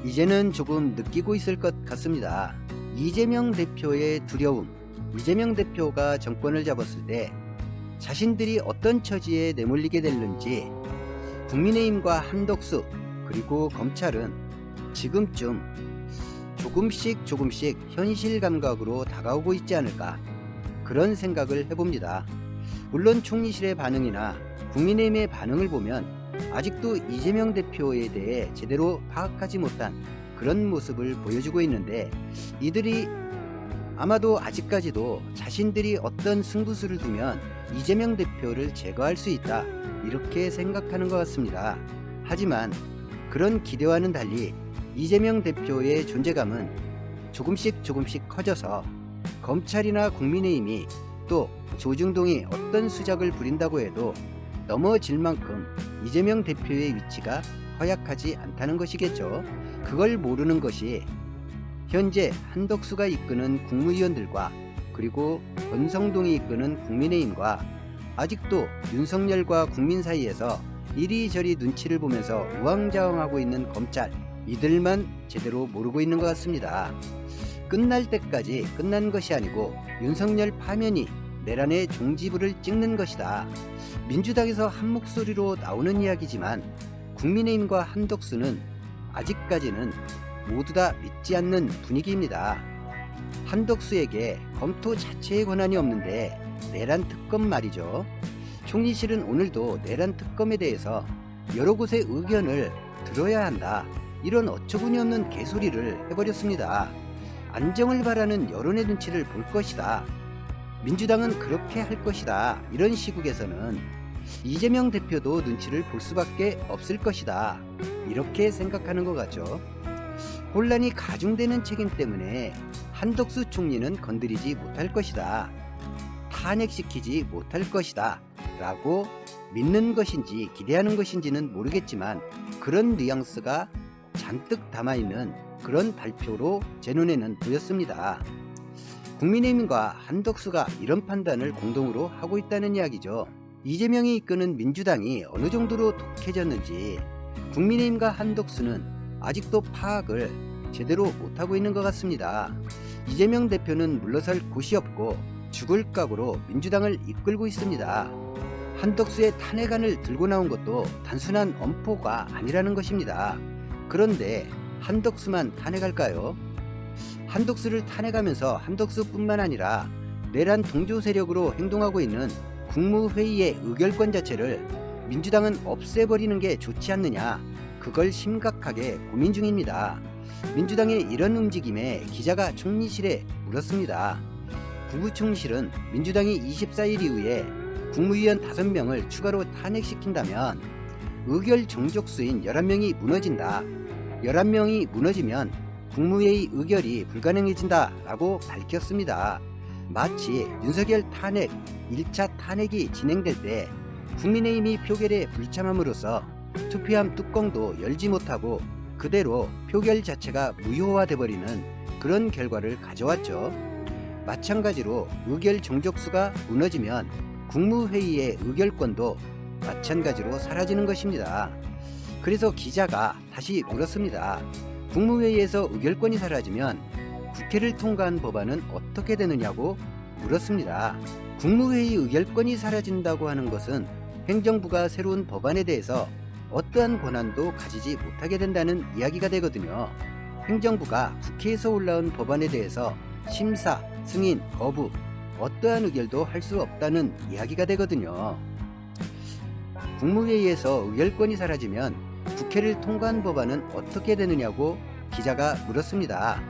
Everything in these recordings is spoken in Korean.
이제는 조금 느끼고 있을 것 같습니다. 이재명 대표의 두려움. 이재명 대표가 정권을 잡았을 때 자신들이 어떤 처지에 내몰리게 될는지 국민의힘과 한덕수 그리고 검찰은 지금쯤 조금씩 현실 감각으로 다가오고 있지 않을까, 그런 생각을 해봅니다. 물론 총리실의 반응이나 국민의힘의 반응을 보면 아직도 이재명 대표에 대해 제대로 파악하지 못한 그런 모습을 보여주고 있는데, 이들이 아마도 아직까지도 자신들이 어떤 승부수를 두면 이재명 대표를 제거할 수 있다, 이렇게 생각하는 것 같습니다. 하지만 그런 기대와는 달리 이재명 대표의 존재감은 조금씩 커져서 검찰이나 국민의힘이 또 조중동이 어떤 수작을 부린다고 해도 넘어질 만큼 이재명 대표의 위치가 허약하지 않다는 것이겠죠. 그걸 모르는 것이 현재 한덕수가 이끄는 국무위원들과 그리고 권성동이 이끄는 국민의힘과 아직도 윤석열과 국민 사이에서 이리저리 눈치를 보면서 우왕좌왕하고 있는 검찰, 이들만 제대로 모르고 있는 것 같습니다. 끝날 때까지 끝난 것이 아니고 윤석열 파면이 내란의 종지부를 찍는 것이다. 민주당에서 한 목소리로 나오는 이야기지만 국민의힘과 한덕수는 아직까지는 모두 다 믿지 않는 분위기입니다. 한덕수에게 검토 자체의 권한이 없는데 내란 특검 말이죠. 총리실은 오늘도 내란 특검에 대해서 여러 곳의 의견을 들어야 한다, 이런 어처구니 없는 개소리를 해버렸습니다. 안정을 바라는 여론의 눈치를 볼 것이다, 민주당은 그렇게 할 것이다, 이런 시국에서는 이재명 대표도 눈치를 볼 수밖에 없을 것이다, 이렇게 생각하는 것 같죠. 혼란이 가중되는 책임 때문에 한덕수 총리는 건드리지 못할 것이다, 탄핵시키지 못할 것이다 라고 믿는 것인지 기대하는 것인지는 모르겠지만 그런 뉘앙스가 잔뜩 담아있는 그런 발표로 제 눈에는 보였습니다. 국민의힘과 한덕수가 이런 판단을 공동으로 하고 있다는 이야기죠. 이재명이 이끄는 민주당이 어느 정도로 독해졌는지 국민의힘과 한덕수는 아직도 파악을 제대로 못하고 있는 것 같습니다. 이재명 대표는 물러설 곳이 없고 죽을 각오로 민주당을 이끌고 있습니다. 한덕수의 탄핵안을 들고 나온 것도 단순한 엄포가 아니라는 것입니다. 그런데 한덕수만 탄핵할까요? 한덕수를 탄핵하면서 한덕수뿐만 아니라 내란 동조 세력으로 행동하고 있는 국무회의의 의결권 자체를 민주당은 없애버리는 게 좋지 않느냐, 그걸 심각하게 고민 중입니다. 민주당의 이런 움직임에 기자가 총리실에 물었습니다. 국무총실은 민주당이 24일 이후에 국무위원 5명을 추가로 탄핵시킨다면 의결 정족수인 11명이 무너진다, 11명이 무너지면 국무회의 의결이 불가능해진다 라고 밝혔습니다. 마치 윤석열 탄핵 1차 탄핵이 진행될 때 국민의힘이 표결에 불참함으로써 투표함 뚜껑도 열지 못하고 그대로 표결 자체가 무효화돼버리는 그런 결과를 가져왔죠. 마찬가지로 의결 정족수가 무너지면 국무회의의 의결권도 마찬가지로 사라지는 것입니다. 그래서 기자가 다시 물었습니다. 국무회의에서 의결권이 사라지면 국회를 통과한 법안은 어떻게 되느냐고 물었습니다. 국무회의 의결권이 사라진다고 하는 것은 행정부가 새로운 법안에 대해서 어떠한 권한도 가지지 못하게 된다는 이야기가 되거든요. 행정부가 국회에서 올라온 법안에 대해서 심사, 승인, 거부, 어떠한 의결도 할 수 없다는 이야기가 되거든요. 국무회의에서 의결권이 사라지면 국회를 통과한 법안은 어떻게 되느냐고 기자가 물었습니다.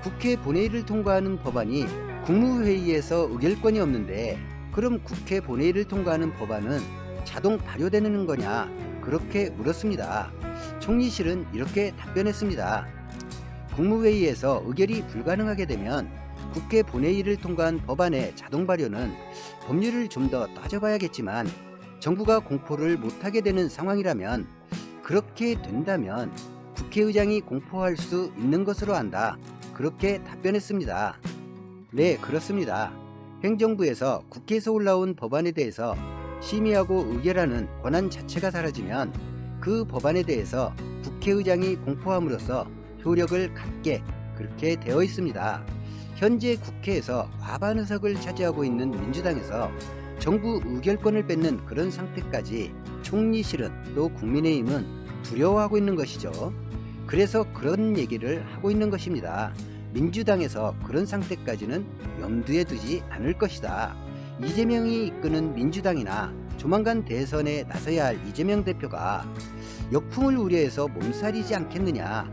국회 본회의를 통과하는 법안이 국무회의에서 의결권이 없는데 그럼 국회 본회의를 통과하는 법안은 자동 발효되는 거냐, 그렇게 물었습니다. 총리실은 이렇게 답변했습니다. 국무회의에서 의결이 불가능하게 되면 국회 본회의를 통과한 법안의 자동 발효는 법률을 좀 더 따져봐야겠지만 정부가 공포를 못하게 되는 상황이라면, 그렇게 된다면 국회의장이 공포할 수 있는 것으로 안다, 그렇게 답변했습니다. 네, 그렇습니다. 행정부에서 국회에서 올라온 법안에 대해서 심의하고 의결하는 권한 자체가 사라지면 그 법안에 대해서 국회의장이 공포함으로써 효력을 갖게 그렇게 되어 있습니다. 현재 국회에서 과반 의석을 차지하고 있는 민주당에서 정부 의결권을 뺏는 그런 상태까지 총리실은 또 국민의힘은 두려워하고 있는 것이죠. 그래서 그런 얘기를 하고 있는 것입니다. 민주당에서 그런 상태까지는 염두에 두지 않을 것이다. 이재명이 이끄는 민주당이나 조만간 대선에 나서야 할 이재명 대표가 역풍을 우려해서 몸살이지 않겠느냐,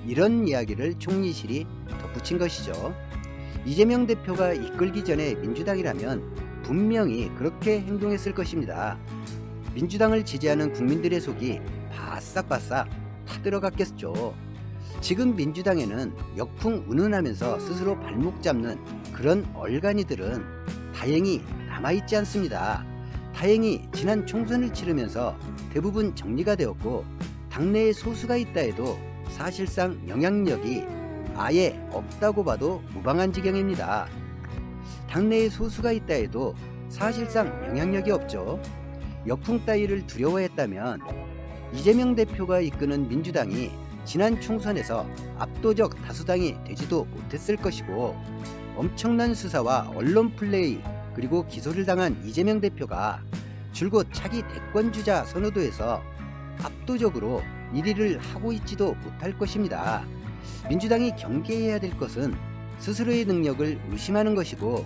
이런 이야기를 총리실이 덧붙인 것이죠. 이재명 대표가 이끌기 전에 민주당이라면 분명히 그렇게 행동했을 것입니다. 민주당을 지지하는 국민들의 속이 바싹바싹 타들어갔겠죠. 지금 민주당에는 역풍 운운하면서 스스로 발목 잡는 그런 얼간이들은 다행히 남아있지 않습니다. 다행히 지난 총선을 치르면서 대부분 정리가 되었고, 당내에 소수가 있다 해도 사실상 영향력이 아예 없다고 봐도 무방한 지경입니다. 당내에 소수가 있다 해도 사실상 영향력이 없죠. 역풍 따위를 두려워했다면 이재명 대표가 이끄는 민주당이 지난 총선에서 압도적 다수당이 되지도 못했을 것이고, 엄청난 수사와 언론 플레이 그리고 기소를 당한 이재명 대표가 줄곧 차기 대권주자 선호도에서 압도적으로 1위를 하고 있지도 못할 것입니다. 민주당이 경계해야 될 것은 스스로의 능력을 의심하는 것이고,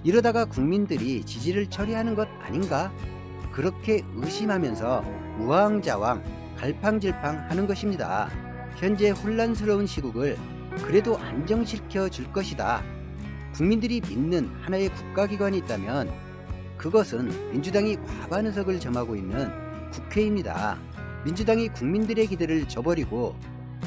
이러다가 국민들이 지지를 처리하는 것 아닌가? 그렇게 의심하면서 우왕좌왕 갈팡질팡 하는 것입니다. 현재 혼란스러운 시국을 그래도 안정시켜 줄 것이다. 국민들이 믿는 하나의 국가기관이 있다면 그것은 민주당이 과반 의석을 점하고 있는 국회입니다. 민주당이 국민들의 기대를 저버리고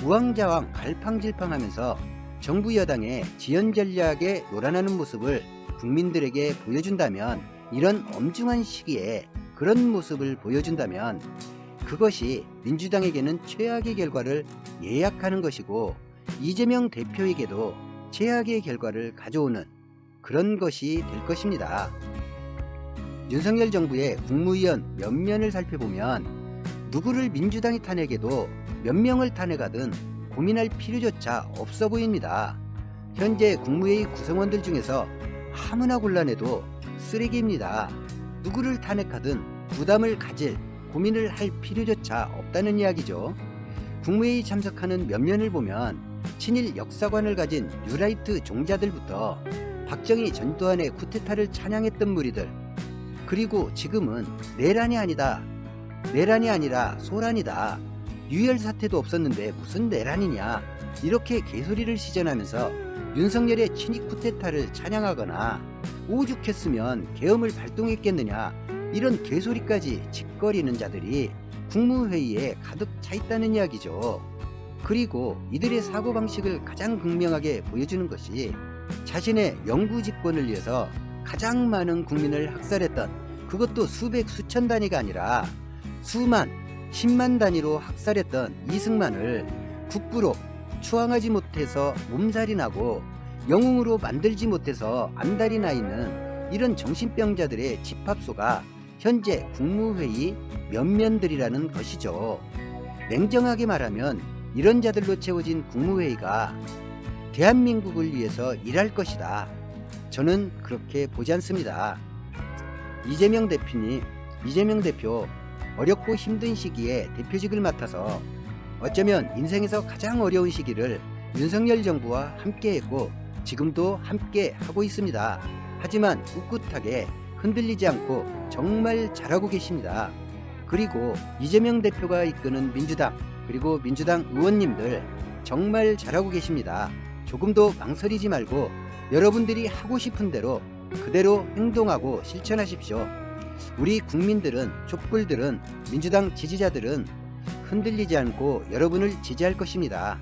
우왕좌왕 갈팡질팡하면서 정부 여당의 지연 전략에 놀아나는 모습을 국민들에게 보여준다면, 이런 엄중한 시기에 그런 모습을 보여준다면 그것이 민주당에게는 최악의 결과를 예약하는 것이고, 이재명 대표에게도 최악의 결과를 가져오는 그런 것이 될 것입니다. 윤석열 정부의 국무위원 면면을 살펴보면 누구를 민주당이 탄핵해도 몇 명을 탄핵하든 고민할 필요조차 없어 보입니다. 현재 국무회의 구성원들 중에서 아무나 골라내도 쓰레기입니다. 누구를 탄핵하든 부담을 가질 고민을 할 필요조차 없다는 이야기죠. 국무회의 참석하는 면면을 보면 친일 역사관을 가진 뉴라이트 종자들부터 박정희 전두환의 쿠데타를 찬양했던 무리들, 그리고 지금은 내란이 아니다, 내란이 아니라 소란이다, 유혈 사태도 없었는데 무슨 내란이냐, 이렇게 개소리를 시전하면서 윤석열의 친일 쿠데타를 찬양하거나 오죽했으면 계엄을 발동했겠느냐, 이런 개소리까지 짓거리는 자들이 국무회의에 가득 차 있다는 이야기죠. 그리고 이들의 사고방식을 가장 극명하게 보여주는 것이 자신의 영구 집권을 위해서 가장 많은 국민을 학살했던, 그것도 수백 수천 단위가 아니라 수만, 10만 단위로 학살했던 이승만을 국부로 추앙하지 못해서 몸살이 나고 영웅으로 만들지 못해서 안달이 나 있는 이런 정신병자들의 집합소가 현재 국무회의 면면들이라는 것이죠. 냉정하게 말하면 이런 자들로 채워진 국무회의가 대한민국을 위해서 일할 것이다. 저는 그렇게 보지 않습니다. 이재명 대표 어렵고 힘든 시기에 대표직을 맡아서 어쩌면 인생에서 가장 어려운 시기를 윤석열 정부와 함께했고 지금도 함께 하고 있습니다. 하지만 꿋꿋하게 흔들리지 않고 정말 잘하고 계십니다. 그리고 이재명 대표가 이끄는 민주당, 그리고 민주당 의원님들 정말 잘하고 계십니다. 조금도 망설이지 말고 여러분들이 하고 싶은 대로 그대로 행동하고 실천하십시오. 우리 국민들은, 촛불들은, 민주당 지지자들은 흔들리지 않고 여러분을 지지할 것입니다.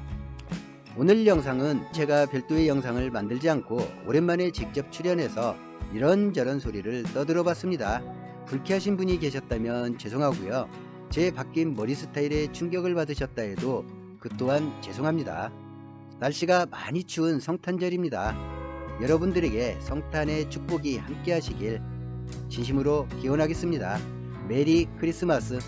오늘 영상은 제가 별도의 영상을 만들지 않고 오랜만에 직접 출연해서 이런저런 소리를 떠들어 봤습니다. 불쾌하신 분이 계셨다면 죄송하고요. 제 바뀐 머리 스타일에 충격을 받으셨다 해도 그 또한 죄송합니다. 날씨가 많이 추운 성탄절입니다. 여러분들에게 성탄의 축복이 함께 하시길 진심으로 기원하겠습니다. 메리 크리스마스.